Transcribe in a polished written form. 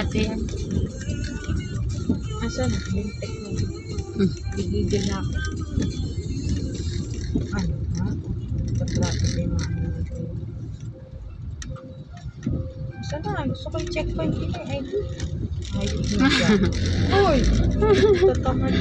dati yan. Asan? Lintik mo. Gigigil na ako. Ano ha? Tatrato ba yung mga ano ko? Saan na? Gusto ko yung checkpoint dito. ID. ID mo siya. Uy! Tatamad.